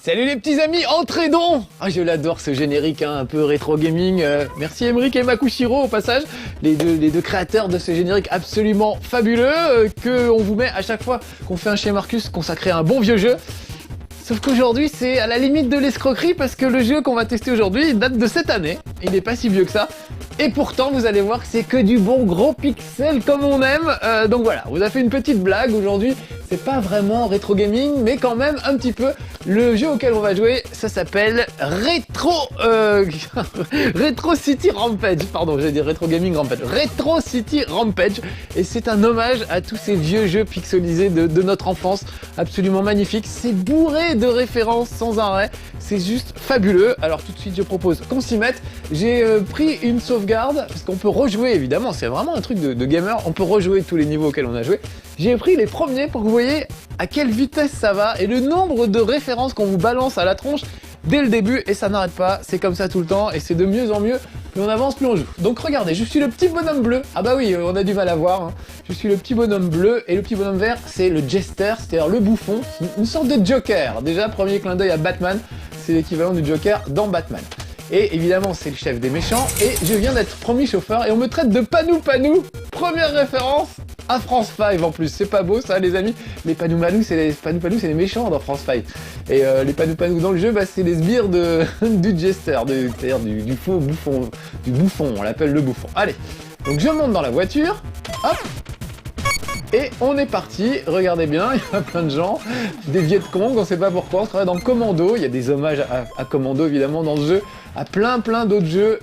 Salut les petits amis, entrez donc. Ah, je l'adore ce générique hein, un peu rétro gaming. Merci Emeric et Makushiro au passage, les deux créateurs de ce générique absolument fabuleux que on vous met à chaque fois qu'on fait un chez Marcus consacré à un bon vieux jeu. Sauf qu'aujourd'hui c'est à la limite de l'escroquerie parce que le jeu qu'on va tester aujourd'hui il date de cette année. Il n'est pas si vieux que ça. Et pourtant vous allez voir que c'est que du bon gros pixel comme on aime. Donc voilà, on vous a fait une petite blague aujourd'hui. C'est pas vraiment rétro gaming, mais quand même un petit peu. Le jeu auquel on va jouer, ça s'appelle Retro City Rampage. Pardon, j'allais dire Retro Gaming Rampage. Retro City Rampage. Et c'est un hommage à tous ces vieux jeux pixelisés de notre enfance. Absolument magnifique. C'est bourré de références sans arrêt. C'est juste fabuleux. Alors tout de suite, je propose qu'on s'y mette. J'ai pris une sauvegarde, parce qu'on peut rejouer évidemment. C'est vraiment un truc de gamer. On peut rejouer tous les niveaux auxquels on a joué. J'ai pris les premiers pour que vous voyez à quelle vitesse ça va et le nombre de références qu'on vous balance à la tronche dès le début et ça n'arrête pas, c'est comme ça tout le temps et c'est de mieux en mieux, plus on avance, plus on joue. Donc regardez, je suis le petit bonhomme bleu, ah bah oui, on a du mal à voir, hein. Je suis le petit bonhomme bleu et le petit bonhomme vert, c'est le Jester, c'est-à-dire le bouffon, une sorte de Joker. Déjà, premier clin d'œil à Batman, c'est l'équivalent du Joker dans Batman. Et évidemment, c'est le chef des méchants et je viens d'être promis chauffeur et on me traite de Panou Panou, première référence à France 5 en plus, c'est pas beau ça les amis. Les Panou Panou c'est les méchants dans France 5. Et les Panou Panou dans le jeu, bah, c'est les sbires du Jester, c'est-à-dire du faux bouffon, du bouffon, on l'appelle le bouffon. Allez, donc je monte dans la voiture, hop, et on est parti, regardez bien, il y a plein de gens, des Vietcong, on sait pas pourquoi, on travaille dans Commando, il y a des hommages à Commando évidemment dans ce jeu, à plein d'autres jeux,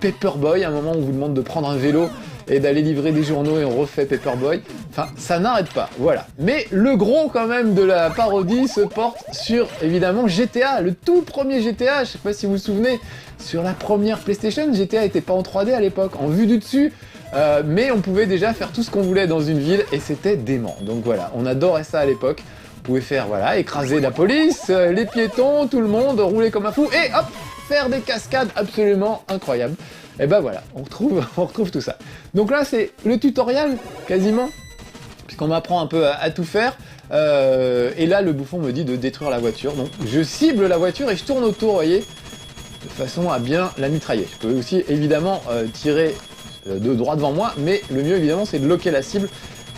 Paperboy, à un moment on vous demande de prendre un vélo et d'aller livrer des journaux et on refait Paperboy, enfin ça n'arrête pas, voilà. Mais le gros quand même de la parodie se porte sur évidemment GTA, le tout premier GTA, je sais pas si vous vous souvenez, sur la première PlayStation, GTA était pas en 3D à l'époque, en vue du dessus, mais on pouvait déjà faire tout ce qu'on voulait dans une ville et c'était dément. Donc voilà, on adorait ça à l'époque. Vous pouvez faire, voilà, écraser la police, les piétons, tout le monde, rouler comme un fou et hop, faire des cascades absolument incroyables. Et ben voilà, on retrouve tout ça. Donc là, c'est le tutoriel, quasiment, puisqu'on m'apprend un peu à tout faire. Et là, le bouffon me dit de détruire la voiture. Donc je cible la voiture et je tourne autour, vous voyez, de façon à bien la mitrailler. Je peux aussi, évidemment, tirer de droit devant moi, mais le mieux évidemment c'est de loquer la cible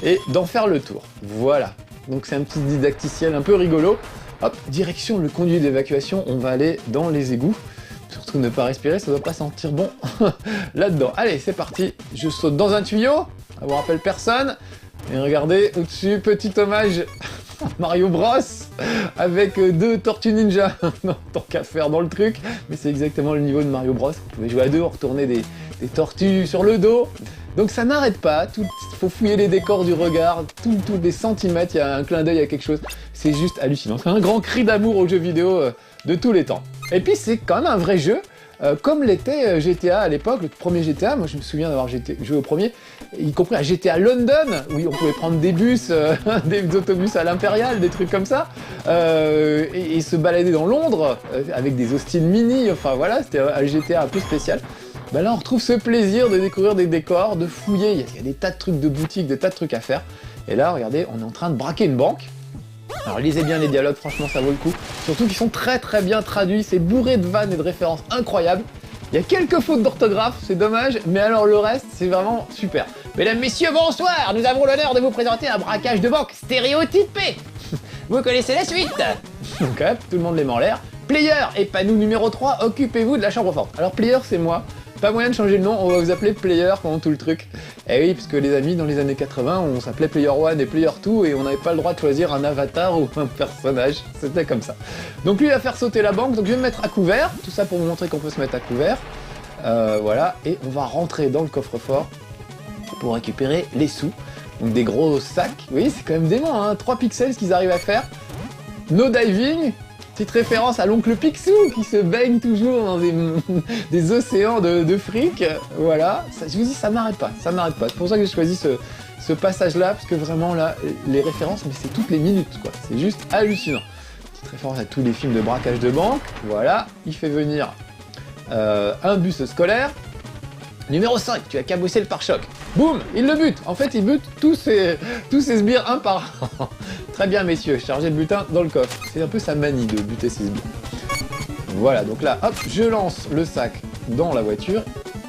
et d'en faire le tour. Voilà, donc c'est un petit didacticiel un peu rigolo. Hop, direction le conduit d'évacuation, on va aller dans les égouts. Surtout ne pas respirer, ça doit pas sentir bon là-dedans. Allez, c'est parti, je saute dans un tuyau, ça vous rappelle personne. Et regardez, au-dessus, petit hommage à Mario Bros avec deux Tortues Ninja. Non, tant qu'à faire dans le truc, mais c'est exactement le niveau de Mario Bros. Vous pouvez jouer à deux, retourner des tortues sur le dos. Donc ça n'arrête pas, faut fouiller les décors du regard, tous les centimètres, il y a un clin d'œil à quelque chose. C'est juste hallucinant. C'est un grand cri d'amour aux jeux vidéo de tous les temps. Et puis c'est quand même un vrai jeu, comme l'était GTA à l'époque, le premier GTA, moi je me souviens d'avoir joué au premier, y compris à GTA London, où on pouvait prendre des bus, des autobus à l'Impérial, des trucs comme ça, et se balader dans Londres, avec des Austin Mini, enfin voilà, c'était un GTA un peu spécial. Ben là on retrouve ce plaisir de découvrir des décors, de fouiller, il y a des tas de trucs de boutiques, des tas de trucs à faire. Et là regardez, on est en train de braquer une banque. Alors lisez bien les dialogues, franchement ça vaut le coup. Surtout qu'ils sont très bien traduits, c'est bourré de vannes et de références incroyables. Il y a quelques fautes d'orthographe, c'est dommage, mais alors le reste c'est vraiment super. Mesdames, messieurs, bonsoir, nous avons l'honneur de vous présenter un braquage de banque stéréotypé. Vous connaissez la suite. Donc hop, tout le monde les met en l'air. Player et panneau numéro 3, occupez-vous de la chambre forte. Alors Player c'est moi. Pas moyen de changer le nom, on va vous appeler Player pendant tout le truc. Eh oui, parce que les amis, dans les années 80, on s'appelait Player 1 et Player 2 et on n'avait pas le droit de choisir un avatar ou un personnage, c'était comme ça. Donc lui il va faire sauter la banque, donc je vais me mettre à couvert, tout ça pour vous montrer qu'on peut se mettre à couvert. Voilà, et on va rentrer dans le coffre-fort pour récupérer les sous. Donc des gros sacs, oui c'est quand même dément, hein, 3 pixels ce qu'ils arrivent à faire. No diving. Petite référence à l'oncle Picsou qui se baigne toujours dans des océans de fric. Voilà, ça, je vous dis, ça n'arrête pas, ça n'arrête pas. C'est pour ça que j'ai choisi ce passage-là, parce que vraiment là, les références, mais c'est toutes les minutes, quoi. C'est juste hallucinant. Petite référence à tous les films de braquage de banque. Voilà, il fait venir un bus scolaire. Numéro 5, tu as cabossé le pare-choc. Boum, il le bute. En fait, il bute tous ses sbires un par un. Très bien, messieurs, chargez le butin dans le coffre. C'est un peu sa manie de buter ses sbires. Voilà, donc là, hop, je lance le sac dans la voiture.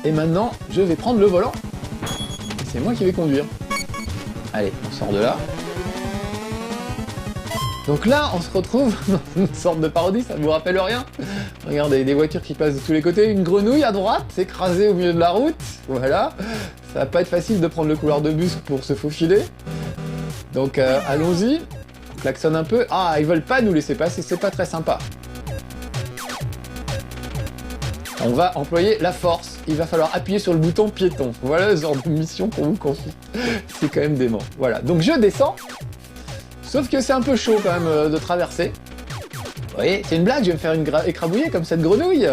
Et maintenant, je vais prendre le volant. C'est moi qui vais conduire. Allez, on sort de là. Donc là, on se retrouve dans une sorte de parodie, ça ne vous rappelle rien? Regardez, des voitures qui passent de tous les côtés, une grenouille à droite, écrasée au milieu de la route, voilà. Ça va pas être facile de prendre le couloir de bus pour se faufiler. Donc allons-y, on klaxonne un peu. Ah, ils veulent pas nous laisser passer, c'est pas très sympa. On va employer la force, il va falloir appuyer sur le bouton piéton. Voilà le genre de mission qu'on vous confie. C'est quand même dément. Voilà, donc je descends. Sauf que c'est un peu chaud quand même de traverser. Vous voyez, c'est une blague, je vais me faire écrabouiller comme cette grenouille.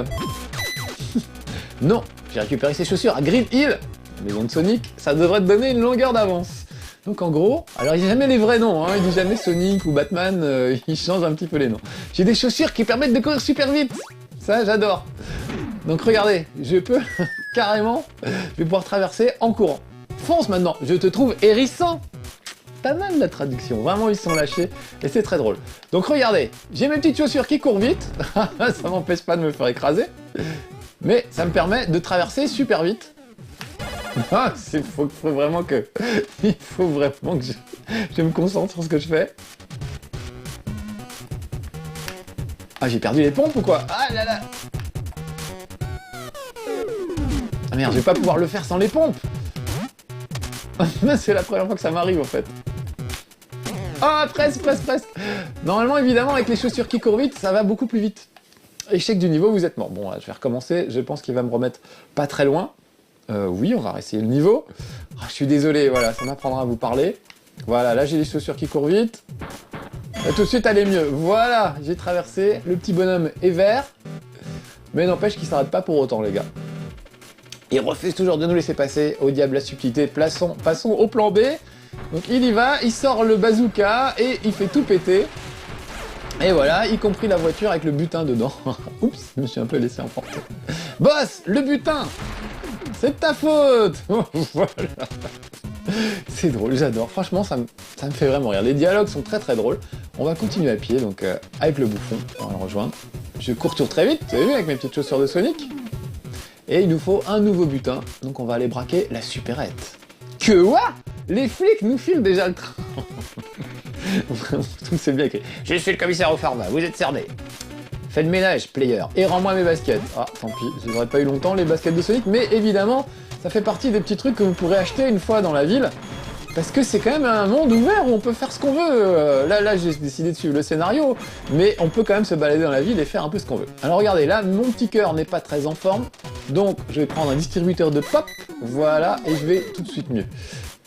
Non, j'ai récupéré ses chaussures à Green Hill, la maison de Sonic, ça devrait te donner une longueur d'avance. Donc en gros, alors il dit jamais les vrais noms, hein, il dit jamais Sonic ou Batman, il change un petit peu les noms. J'ai des chaussures qui permettent de courir super vite, ça j'adore. Donc regardez, je peux carrément, je vais pouvoir traverser en courant. Fonce maintenant, je te trouve hérissant. Pas mal la traduction, vraiment ils sont lâchés et c'est très drôle. Donc regardez, j'ai mes petites chaussures qui courent vite, ça m'empêche pas de me faire écraser, mais ça me permet de traverser super vite. Ah, il faut vraiment que je me concentre sur ce que je fais. Ah, j'ai perdu les pompes ou quoi? Ah là là. Ah merde, je vais pas pouvoir le faire sans les pompes. C'est la première fois que ça m'arrive en fait. Ah, presque. Normalement, évidemment, avec les chaussures qui courent vite, ça va beaucoup plus vite. Échec du niveau, vous êtes mort. Bon, là, je vais recommencer. Je pense qu'il va me remettre pas très loin. Oui, on va réessayer le niveau. Ah, je suis désolé, voilà, ça m'apprendra à vous parler. Voilà, là, j'ai les chaussures qui courent vite. Là, tout de suite, aller mieux. Voilà, j'ai traversé. Le petit bonhomme est vert. Mais n'empêche qu'il s'arrête pas pour autant, les gars. Il refuse toujours de nous laisser passer. Au diable la subtilité. Passons au plan B. Donc il y va, il sort le bazooka et il fait tout péter. Et voilà, y compris la voiture avec le butin dedans. Oups, je me suis un peu laissé emporter. Boss, le butin, c'est de ta faute. Voilà. C'est drôle, j'adore. Franchement, ça me fait vraiment rire. Les dialogues sont très drôles. On va continuer à pied, donc avec le bouffon, on va le rejoindre. Je courtourne très vite, vous avez vu, avec mes petites chaussures de Sonic. Et il nous faut un nouveau butin, donc on va aller braquer la supérette. Que quoi? Les flics nous filent déjà le train. Vraiment, tout c'est bien écrit. Je suis le commissaire au pharma, vous êtes cerné. Fais le ménage, player, et rends-moi mes baskets. Ah, tant pis, je les aurais pas eu longtemps, les baskets de Sonic, mais évidemment, ça fait partie des petits trucs que vous pourrez acheter une fois dans la ville, parce que c'est quand même un monde ouvert où on peut faire ce qu'on veut. Là, j'ai décidé de suivre le scénario, mais on peut quand même se balader dans la ville et faire un peu ce qu'on veut. Alors regardez, là, mon petit cœur n'est pas très en forme, donc je vais prendre un distributeur de pop, voilà, et je vais tout de suite mieux.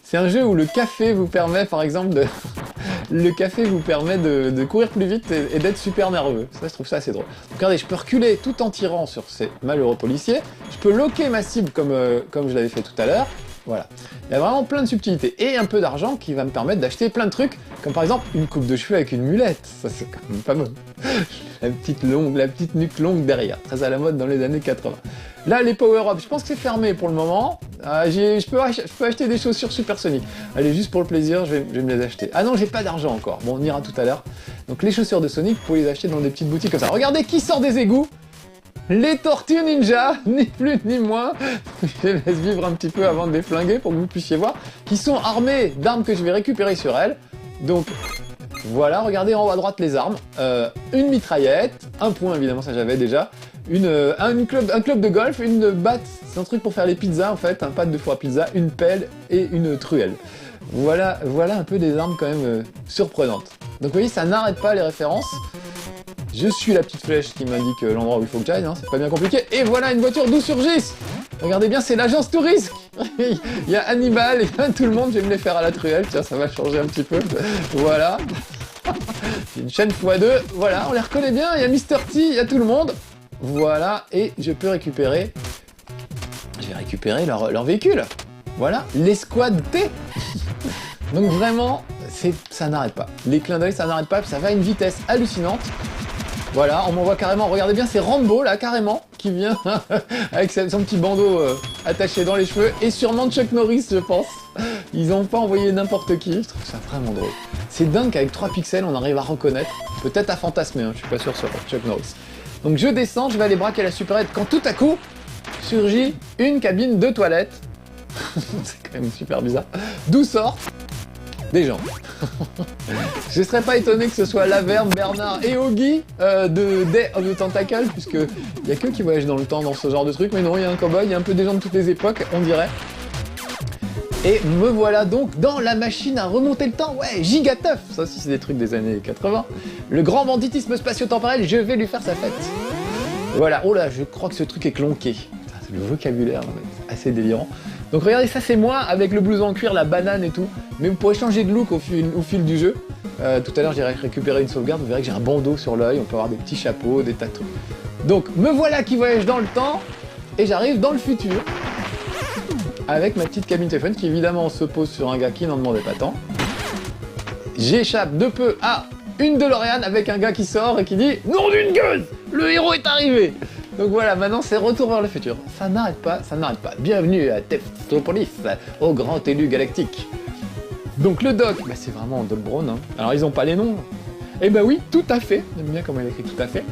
C'est un jeu où le café vous permet, par exemple, de courir plus vite et d'être super nerveux. Ça, je trouve ça assez drôle. Donc, regardez, je peux reculer tout en tirant sur ces malheureux policiers. Je peux loquer ma cible comme je l'avais fait tout à l'heure. Voilà. Il y a vraiment plein de subtilités. Et un peu d'argent qui va me permettre d'acheter plein de trucs, comme par exemple une coupe de cheveux avec une mulette. Ça, c'est quand même pas mal. La petite nuque longue derrière. Très à la mode dans les années 80. Là, les power-ups, je pense que c'est fermé pour le moment. Je peux acheter des chaussures supersoniques. Allez, juste pour le plaisir, je vais me les acheter. Ah non, j'ai pas d'argent encore. Bon, on ira tout à l'heure. Donc les chaussures de Sonic, vous pouvez les acheter dans des petites boutiques comme ça. Regardez qui sort des égouts. Les Tortues Ninja, ni plus ni moins. Je les laisse vivre un petit peu avant de les flinguer pour que vous puissiez voir. Qui sont armées d'armes que je vais récupérer sur elles. Donc voilà, regardez en haut à droite les armes. Une mitraillette, un point évidemment, ça j'avais déjà. Un club de golf, une batte, c'est un truc pour faire les pizzas en fait, un pâte de four à pizza, une pelle et une truelle. Voilà un peu des armes quand même surprenantes. Donc vous voyez, ça n'arrête pas les références. Je suis la petite flèche qui m'indique l'endroit où il faut que j'aille, hein, c'est pas bien compliqué. Et voilà une voiture d'où surgissent. Regardez bien, c'est l'agence Tourisque. Il y a Hannibal, il y a tout le monde, je vais me les faire à la truelle, tiens, ça va changer un petit peu. Voilà. Une chaîne x2, voilà, on les reconnaît bien, il y a Mr. T, il y a tout le monde. Voilà, et je peux récupérer... Je vais récupérer leur véhicule. Voilà, l'escouade T. Donc vraiment, ça n'arrête pas. Les clins d'œil, ça n'arrête pas, ça va à une vitesse hallucinante. Voilà, on m'envoie carrément, regardez bien, c'est Rambo là, carrément, qui vient avec son petit bandeau attaché dans les cheveux, et sûrement Chuck Norris, je pense. Ils ont pas envoyé n'importe qui, je trouve ça vraiment drôle. C'est dingue qu'avec 3 pixels, on arrive à reconnaître, peut-être à fantasmer, hein, je suis pas sûr sur Chuck Norris. Donc je descends, je vais aller braquer la supérette quand tout à coup, surgit une cabine de toilette. C'est quand même super bizarre. D'où sortent des gens. Je serais pas étonné que ce soit Lavergne, Bernard et Oggy de Day of the Tentacle, puisque il y a que qui voyagent dans le temps dans ce genre de truc, mais non, il y a un cowboy, il y a un peu des gens de toutes les époques, on dirait. Et me voilà donc dans la machine à remonter le temps, ouais, gigateuf. Ça aussi c'est des trucs des années 80. Le grand banditisme spatio-temporel, je vais lui faire sa fête. Voilà, oh là, je crois que ce truc est clonqué. C'est le vocabulaire, c'est assez délirant. Donc regardez, ça c'est moi avec le blouson en cuir, la banane et tout. Mais vous pourrez changer de look au fil du jeu. Tout à l'heure j'irai récupérer une sauvegarde, vous verrez que j'ai un bandeau sur l'œil, on peut avoir des petits chapeaux, des tas de trucs. Donc me voilà qui voyage dans le temps, et j'arrive dans le futur. Avec ma petite cabine téléphone qui évidemment se pose sur un gars qui n'en demandait pas tant. J'échappe de peu à une DeLorean avec un gars qui sort et qui dit « Nom d'une gueule, le héros est arrivé !» Donc voilà, maintenant c'est retour vers le futur. Ça n'arrête pas, ça n'arrête pas. Bienvenue à Teftopolis, au grand élu galactique. Donc le doc, bah c'est vraiment Doc Brown, hein. Alors ils ont pas les noms. Eh bah oui, tout à fait. J'aime bien comment il écrit tout à fait.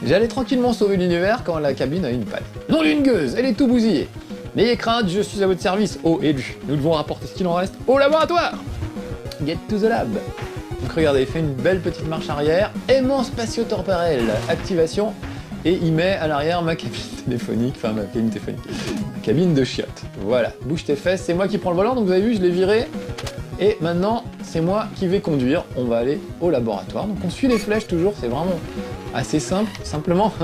J'allais tranquillement sauver l'univers quand la cabine a une panne. Nom d'une gueuse, elle est tout bousillée. N'ayez crainte, je suis à votre service, ô élu. Nous devons rapporter ce qu'il en reste au laboratoire. Get to the lab. Donc regardez, il fait une belle petite marche arrière. Aimant spatio-temporel, activation. Et il met à l'arrière ma cabine téléphonique, enfin ma cabine téléphonique, ma cabine de chiottes. Voilà, bouge tes fesses, c'est moi qui prends le volant, donc vous avez vu, je l'ai viré. Et maintenant, c'est moi qui vais conduire, on va aller au laboratoire. Donc on suit les flèches toujours, c'est vraiment assez simple. Simplement,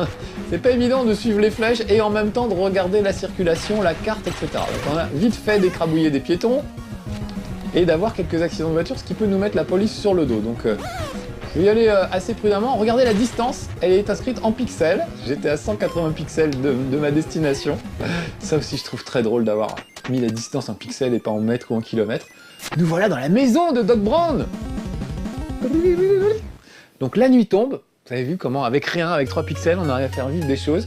c'est pas évident de suivre les flèches et en même temps de regarder la circulation, la carte, etc. Donc on a vite fait d'écrabouiller des piétons et d'avoir quelques accidents de voiture, ce qui peut nous mettre la police sur le dos. Donc je vais y aller assez prudemment. Regardez la distance, elle est inscrite en pixels. J'étais à 180 pixels de ma destination. Ça aussi je trouve très drôle d'avoir mis la distance en pixels et pas en mètres ou en kilomètres. Nous voilà dans la maison de Doc Brown. Donc la nuit tombe. Vous avez vu comment, avec rien, avec 3 pixels, on arrive à faire vivre des choses.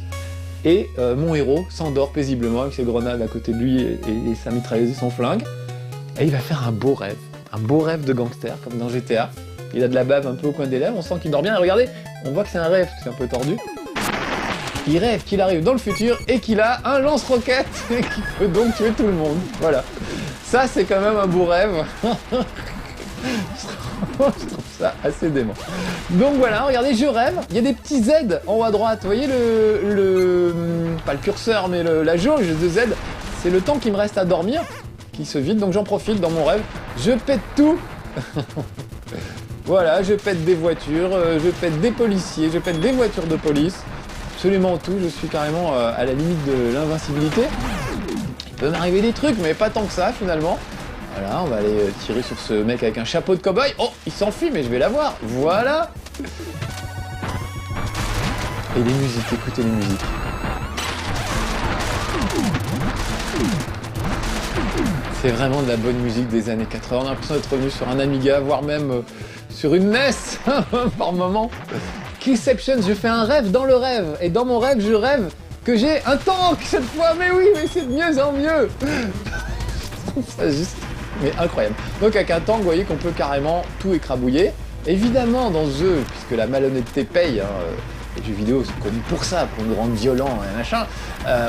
Et mon héros s'endort paisiblement avec ses grenades à côté de lui et sa mitrailleuse et son flingue. Et il va faire un beau rêve de gangster, comme dans GTA. Il a de la bave un peu au coin des lèvres, on sent qu'il dort bien. Et regardez, on voit que c'est un rêve, c'est un peu tordu. Il rêve qu'il arrive dans le futur et qu'il a un lance-roquette et qu'il peut donc tuer tout le monde. Voilà. Ça, c'est quand même un beau rêve. Je trouve ça assez dément. Donc voilà, regardez, je rêve. Il y a des petits Z en haut à droite. Vous voyez pas le curseur, mais la jauge de Z. C'est le temps qui me reste à dormir, qui se vide. Donc j'en profite dans mon rêve. Je pète tout. Voilà, je pète des voitures, je pète des policiers, je pète des voitures de police. Absolument tout. Je suis carrément à la limite de l'invincibilité. Il peut m'arriver des trucs, mais pas tant que ça finalement. Voilà, on va aller tirer sur ce mec avec un chapeau de cow-boy. Oh, il s'enfuit, mais je vais l'avoir. Voilà. Et les musiques, écoutez les musiques. C'est vraiment de la bonne musique des années 80. On a l'impression d'être revenu sur un Amiga, voire même sur une NES par moment. Killception, je fais un rêve dans le rêve. Et dans mon rêve, je rêve que j'ai un tank cette fois. Mais oui, mais c'est de mieux en mieux. Je trouve ça juste... mais incroyable. Donc avec un tank, vous voyez qu'on peut carrément tout écrabouiller. Évidemment, dans ce jeu, puisque la malhonnêteté paye, hein, les jeux vidéo sont connus pour ça, pour nous rendre violents et machin,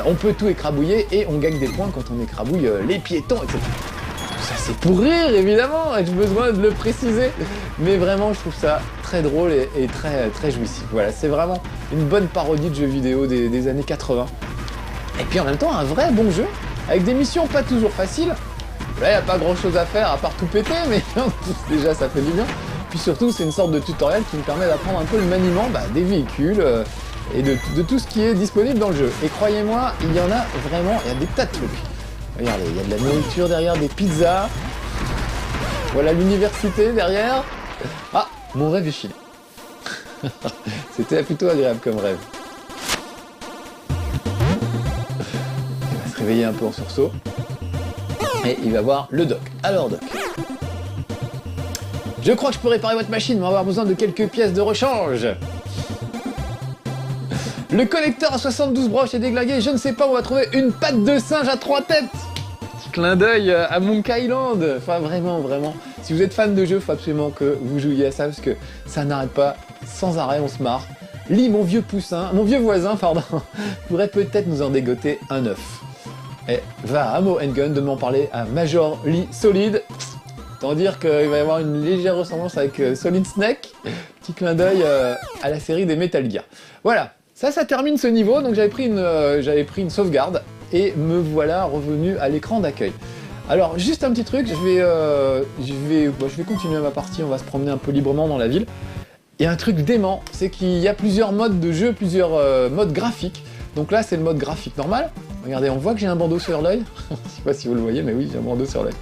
on peut tout écrabouiller et on gagne des points quand on écrabouille les piétons, etc. Tout ça c'est pour rire, évidemment, ai-je besoin de le préciser. Mais vraiment, je trouve ça très drôle et très, très jouissif. Voilà, c'est vraiment une bonne parodie de jeux vidéo des années 80. Et puis en même temps, un vrai bon jeu, avec des missions pas toujours faciles. Là, il n'y a pas grand chose à faire à part tout péter, mais déjà ça fait du bien. Puis surtout, c'est une sorte de tutoriel qui me permet d'apprendre un peu le maniement des véhicules et de tout ce qui est disponible dans le jeu. Et croyez-moi, il y en a vraiment, il y a des tas de trucs. Regardez, il y a de la nourriture derrière, des pizzas. Voilà l'université derrière. Ah, mon rêve est fini. C'était plutôt agréable comme rêve. Il va se réveiller un peu en sursaut. Et il va voir le doc. Alors doc. Je crois que je peux réparer votre machine, mais on va avoir besoin de quelques pièces de rechange. Le connecteur à 72 broches est déglingué, je ne sais pas où on va trouver une patte de singe à 3 têtes. clin d'œil à Monkey Island. Enfin, vraiment, vraiment. Si vous êtes fan de jeu, faut absolument que vous jouiez à ça parce que ça n'arrête pas. Sans arrêt, on se marre. Lee, mon vieux voisin, pardon, pourrait peut-être nous en dégoter un œuf. Et va à Ammo & Gun de m'en parler à Major Lee Solid. Autant dire qu'il va y avoir une légère ressemblance avec Solid Snake. Petit clin d'œil à la série des Metal Gear. Voilà, ça termine ce niveau. Donc j'avais pris une sauvegarde et me voilà revenu à l'écran d'accueil. Alors juste un petit truc, je vais continuer ma partie, on va se promener un peu librement dans la ville. Il y a un truc dément, c'est qu'il y a plusieurs modes de jeu, plusieurs modes graphiques. Donc là c'est le mode graphique normal. Regardez, on voit que j'ai un bandeau sur l'œil. Je sais pas si vous le voyez, mais oui, j'ai un bandeau sur l'œil.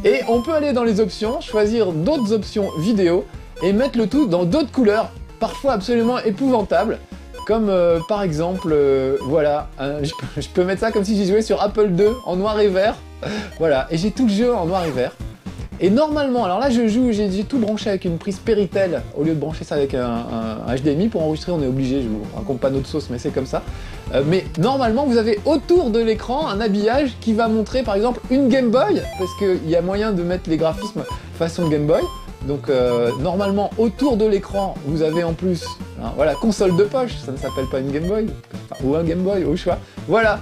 Et on peut aller dans les options, choisir d'autres options vidéo et mettre le tout dans d'autres couleurs, parfois absolument épouvantables. Comme par exemple, voilà, je peux mettre ça comme si j'y jouais sur Apple II en noir et vert. Voilà, et j'ai tout le jeu en noir et vert. Et normalement, alors là j'ai tout branché avec une prise Péritel, au lieu de brancher ça avec un HDMI pour enregistrer, on est obligé, je vous raconte pas notre sauce, mais c'est comme ça. Mais normalement, vous avez autour de l'écran un habillage qui va montrer par exemple une Game Boy, parce qu'il y a moyen de mettre les graphismes façon Game Boy. Donc normalement, autour de l'écran, vous avez en plus, voilà, console de poche, ça ne s'appelle pas une Game Boy, enfin, ou un Game Boy, au choix. Voilà.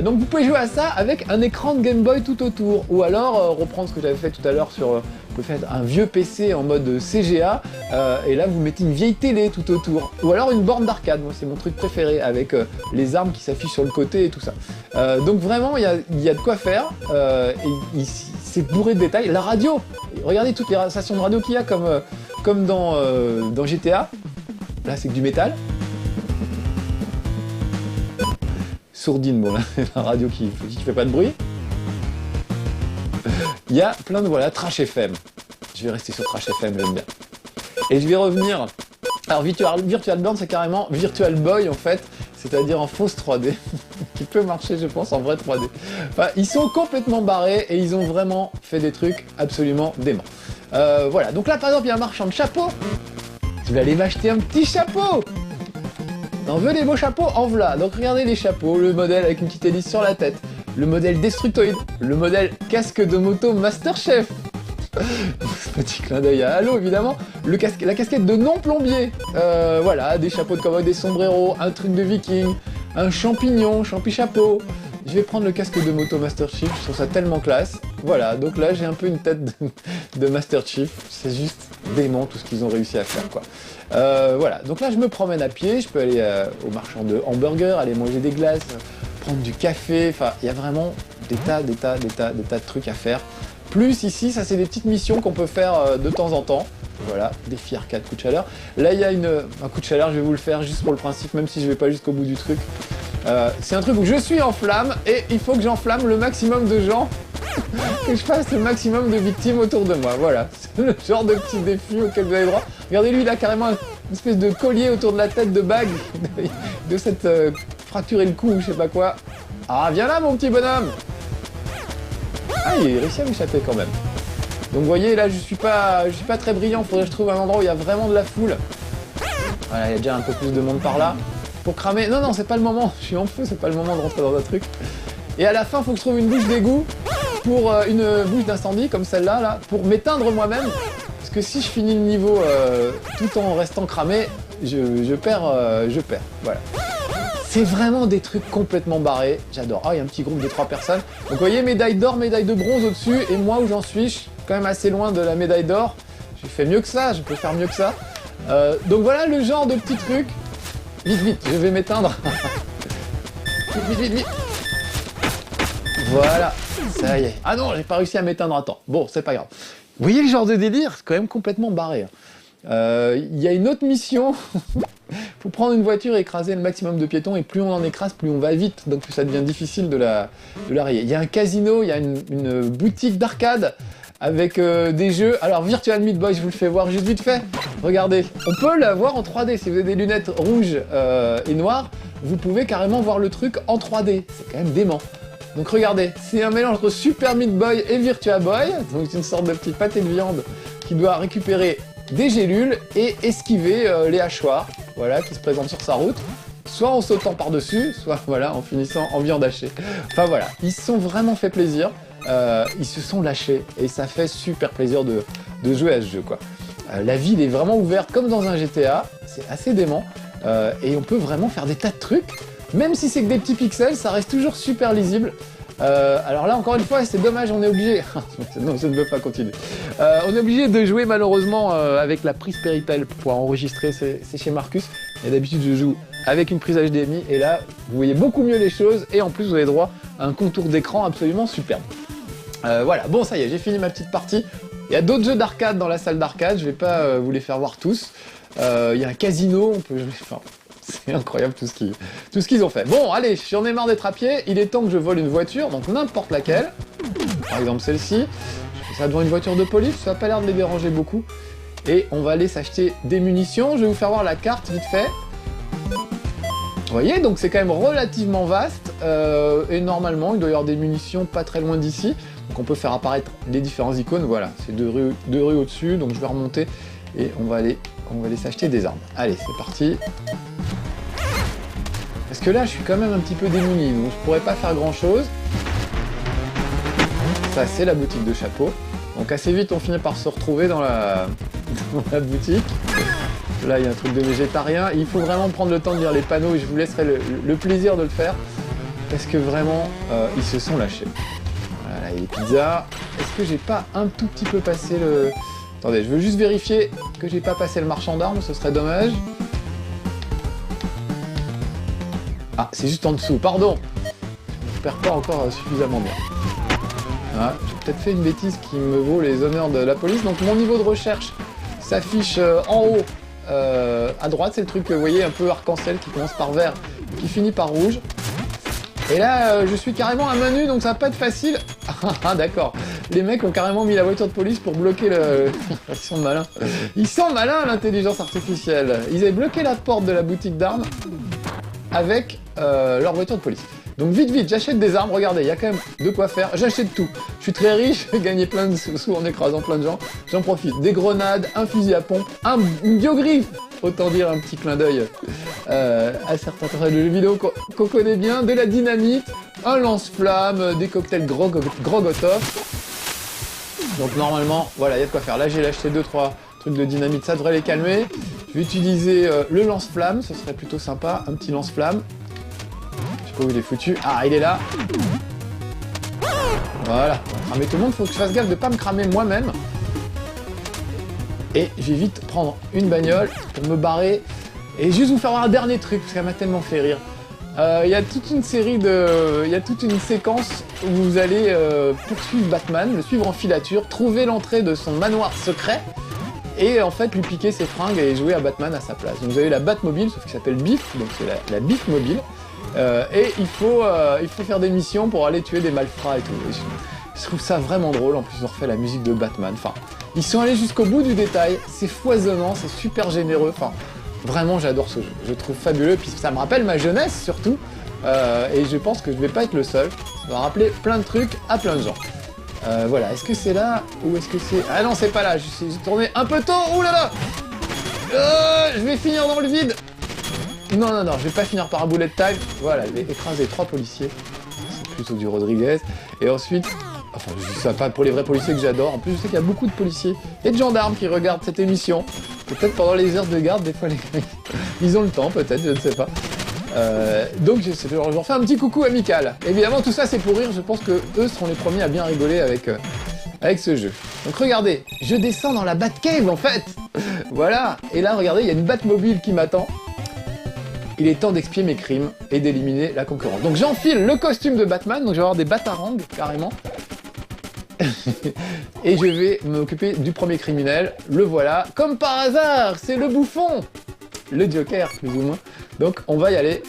Donc vous pouvez jouer à ça avec un écran de Game Boy tout autour, ou alors reprendre ce que j'avais fait tout à l'heure sur, vous pouvez faire un vieux PC en mode CGA, et là vous mettez une vieille télé tout autour, ou alors une borne d'arcade, moi c'est mon truc préféré, avec les armes qui s'affichent sur le côté et tout ça. Donc vraiment il y a de quoi faire, et c'est bourré de détails. La radio, regardez toutes les stations de radio qu'il y a comme dans GTA, là c'est que du métal. Sourdine, bon là, la radio qui fait pas de bruit. Il y a plein de, voilà, Trash FM. Je vais rester sur Trash FM, j'aime bien. Et je vais revenir... Alors Virtual Burn, c'est carrément Virtual Boy en fait, c'est-à-dire en fausse 3D, qui peut marcher je pense en vrai 3D. Enfin, ils sont complètement barrés et ils ont vraiment fait des trucs absolument déments. Voilà, donc là par exemple il y a un marchand de chapeaux. Je vais aller m'acheter un petit chapeau. On veut des beaux chapeaux, en voilà. Donc regardez les chapeaux, le modèle avec une petite hélice sur la tête, le modèle Destructoid, le modèle casque de moto Masterchef. Petit clin d'œil à Halo évidemment, la casquette de non-plombier, voilà, des chapeaux de cowboy, des sombreros, un truc de viking, un champignon, champi-chapeau. Je vais prendre le casque de moto Master Chief, je trouve ça tellement classe. Voilà, donc là j'ai un peu une tête de Master Chief, c'est juste dément tout ce qu'ils ont réussi à faire quoi. Voilà, donc là je me promène à pied, je peux aller au marchand de hamburgers, aller manger des glaces, prendre du café, enfin il y a vraiment des tas de trucs à faire. Plus ici, ça c'est des petites missions qu'on peut faire de temps en temps. Voilà, défi arcade, coup de chaleur. Là il y a un coup de chaleur, je vais vous le faire juste pour le principe, même si je vais pas jusqu'au bout du truc. C'est un truc où je suis en flamme et il faut que j'enflamme le maximum de gens, que je fasse le maximum de victimes autour de moi. Voilà, c'est le genre de petit défi auquel vous avez droit. Regardez lui, il a carrément une espèce de collier autour de la tête de bague de cette fracturer le cou ou je sais pas quoi. Ah viens là mon petit bonhomme. Ah il réussit à m'échapper quand même. Donc vous voyez là je suis pas très brillant, faudrait que je trouve un endroit où il y a vraiment de la foule. Voilà, il y a déjà un peu plus de monde par là. Pour cramer, non c'est pas le moment, je suis en feu, c'est pas le moment de rentrer dans un truc. Et à la fin faut que je trouve une bouche d'égout pour une bouche d'incendie comme celle-là, là, pour m'éteindre moi-même. Parce que si je finis le niveau tout en restant cramé, je perds, voilà. C'est vraiment des trucs complètement barrés, j'adore. Ah, il y a un petit groupe de 3 personnes. Donc vous voyez, médaille d'or, médaille de bronze au-dessus, et moi où j'en suis, je suis quand même assez loin de la médaille d'or. J'ai fait mieux que ça, je peux faire mieux que ça. Donc voilà le genre de petits trucs. Vite, je vais m'éteindre. Vite. Voilà, ça y est. Ah non, j'ai pas réussi à m'éteindre à temps. Bon, c'est pas grave. Vous voyez le genre de délire, c'est quand même complètement barré. Il y a une autre mission. Faut prendre une voiture et écraser le maximum de piétons, et plus on en écrase, plus on va vite, donc plus ça devient difficile de la rayer. Il y a un casino, il y a une boutique d'arcade avec des jeux. Alors Virtual Meat Boy, je vous le fais voir juste vite fait. Regardez, on peut l'avoir en 3D. Si vous avez des lunettes rouges et noires, vous pouvez carrément voir le truc en 3D. C'est quand même dément. Donc regardez, c'est un mélange entre Super Meat Boy et Virtua Boy. Donc c'est une sorte de petit pâté de viande qui doit récupérer des gélules et esquiver les hachoirs, voilà, qui se présentent sur sa route. Soit en sautant par-dessus, soit voilà, en finissant en viande hachée. Enfin voilà, ils se sont vraiment fait plaisir. ils se sont lâchés et ça fait super plaisir de jouer à ce jeu, quoi. La ville est vraiment ouverte comme dans un GTA, c'est assez dément, et on peut vraiment faire des tas de trucs. Même si c'est que des petits pixels, ça reste toujours super lisible. Alors là, encore une fois, c'est dommage, on est obligé... non, je ne veux pas continuer. On est obligé de jouer malheureusement avec la prise Péritel pour pouvoir enregistrer, c'est chez Marcus. Et d'habitude, je joue avec une prise HDMI, et là, vous voyez beaucoup mieux les choses, et en plus, vous avez droit à un contour d'écran absolument superbe. Voilà, bon, ça y est, j'ai fini ma petite partie. Il y a d'autres jeux d'arcade dans la salle d'arcade, je vais pas vous les faire voir tous. Il y a un casino, on peut jouer... Enfin, c'est incroyable tout ce qu'ils ont fait. Bon, allez, j'en ai marre d'être à pied, il est temps que je vole une voiture, donc n'importe laquelle. Par exemple celle-ci. Je fais ça devant une voiture de police, ça n'a pas l'air de les déranger beaucoup. Et on va aller s'acheter des munitions, je vais vous faire voir la carte vite fait. Vous voyez, donc c'est quand même relativement vaste, et normalement il doit y avoir des munitions pas très loin d'ici. Donc on peut faire apparaître les différents icônes, voilà, c'est deux rues au-dessus, donc je vais remonter et on va aller s'acheter des armes. Allez, c'est parti. Parce que là, je suis quand même un petit peu démuni, donc je pourrais pas faire grand-chose. Ça, c'est la boutique de chapeaux. Donc assez vite, on finit par se retrouver dans la boutique. Là, il y a un truc de végétarien. Il faut vraiment prendre le temps de lire les panneaux et je vous laisserai le plaisir de le faire. Parce que vraiment, ils se sont lâchés. Voilà, il y a les pizzas. Est-ce que j'ai pas un tout petit peu passé le... Attendez, je veux juste vérifier que j'ai pas passé le marchand d'armes, ce serait dommage. Ah, c'est juste en dessous, pardon. Je perds pas encore suffisamment bien. Ah, j'ai peut-être fait une bêtise qui me vaut les honneurs de la police. Donc mon niveau de recherche s'affiche en haut à droite. C'est le truc, vous voyez, un peu arc-en-ciel qui commence par vert, qui finit par rouge. Et là, je suis carrément à main nue, donc ça va pas être facile. Ah, d'accord. Les mecs ont carrément mis la voiture de police pour bloquer le... Ils sont malins. Ils sont malins, l'intelligence artificielle. Ils avaient bloqué la porte de la boutique d'armes avec leur voiture de police. Donc vite, j'achète des armes, regardez, il y a quand même de quoi faire, j'achète tout. Je suis très riche, j'ai gagné plein de sous en écrasant plein de gens, j'en profite. Des grenades, un fusil à pompe, une biogriffe, autant dire un petit clin d'œil à certains traits de jeux vidéo qu'on connaît bien, de la dynamite, un lance-flamme, des cocktails Grogotov. Donc normalement, voilà, il y a de quoi faire. Là, j'ai acheté 2-3 trucs de dynamite, ça devrait les calmer. Je vais utiliser le lance-flamme, ce serait plutôt sympa, un petit lance-flamme. Je sais pas où il est foutu. Ah, il est là. Voilà, on va cramer tout le monde, faut que je fasse gaffe de pas me cramer moi-même. Et je vais vite prendre une bagnole pour me barrer. Et juste vous faire voir un dernier truc, parce qu'elle m'a tellement fait rire. Il y a toute une série de... Il y a toute une séquence où vous allez poursuivre Batman, le suivre en filature, trouver l'entrée de son manoir secret, et en fait lui piquer ses fringues et jouer à Batman à sa place. Donc vous avez la Batmobile, sauf qu'il s'appelle Biff, donc c'est la Biff Mobile. Et il faut faire des missions pour aller tuer des malfrats et tout. Et je trouve ça vraiment drôle, en plus ils ont refait la musique de Batman. Enfin, ils sont allés jusqu'au bout du détail, c'est foisonnant, c'est super généreux. Enfin, vraiment j'adore ce jeu, je le trouve fabuleux, puis ça me rappelle ma jeunesse surtout. Et je pense que je vais pas être le seul, ça va rappeler plein de trucs à plein de gens. Voilà, est-ce que c'est là ou est-ce que c'est... Ah non, c'est pas là, j'ai tourné un peu tôt, ouh là là. Je vais finir dans le vide. Non, je vais pas finir par un bullet time. Voilà, je vais écraser 3 policiers. C'est plutôt du Rodriguez. Et ensuite, enfin, je dis ça pas pour les vrais policiers que j'adore. En plus, je sais qu'il y a beaucoup de policiers et de gendarmes qui regardent cette émission. Peut-être pendant les heures de garde, des fois, ils ont le temps, peut-être, je ne sais pas. Donc, je leur fais un petit coucou amical. Évidemment, tout ça, c'est pour rire. Je pense que eux seront les premiers à bien rigoler avec ce jeu. Donc, regardez, je descends dans la Batcave, en fait. Voilà. Et là, regardez, il y a une Batmobile qui m'attend. Il est temps d'expier mes crimes et d'éliminer la concurrence. Donc j'enfile le costume de Batman, donc je vais avoir des batarangs, carrément. Et je vais m'occuper du premier criminel, le voilà. Comme par hasard, c'est le bouffon, le Joker, plus ou moins. Donc on va y aller.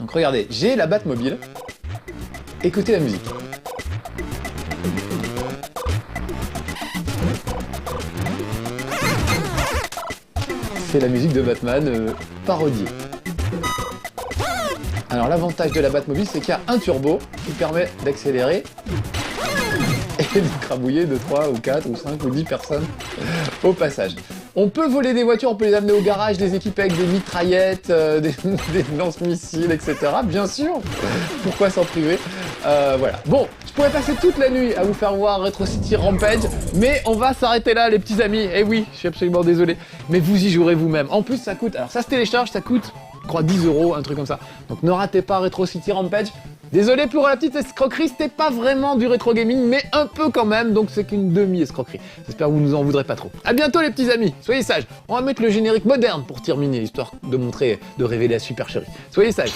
Donc regardez, j'ai la Batmobile. Écoutez la musique. C'est la musique de Batman parodiée. Alors l'avantage de la Batmobile, c'est qu'il y a un turbo qui permet d'accélérer et de crabouiller de 3 ou 4 ou 5 ou 10 personnes au passage. On peut voler des voitures, on peut les amener au garage, les équiper avec des mitraillettes, des lance-missiles, etc. Bien sûr, pourquoi s'en priver? Voilà. Bon, je pourrais passer toute la nuit à vous faire voir Retro City Rampage, mais on va s'arrêter là, les petits amis. Eh oui, je suis absolument désolé, mais vous y jouerez vous-même. En plus, ça coûte, alors ça se télécharge, ça coûte, je crois, 10 €, un truc comme ça. Donc ne ratez pas Retro City Rampage. Désolé pour la petite escroquerie, c'était pas vraiment du rétro gaming, mais un peu quand même, donc c'est qu'une demi-escroquerie. J'espère que vous nous en voudrez pas trop. A bientôt les petits amis, soyez sages. On va mettre le générique moderne pour terminer, histoire de montrer, de révéler la super chérie. Soyez sages.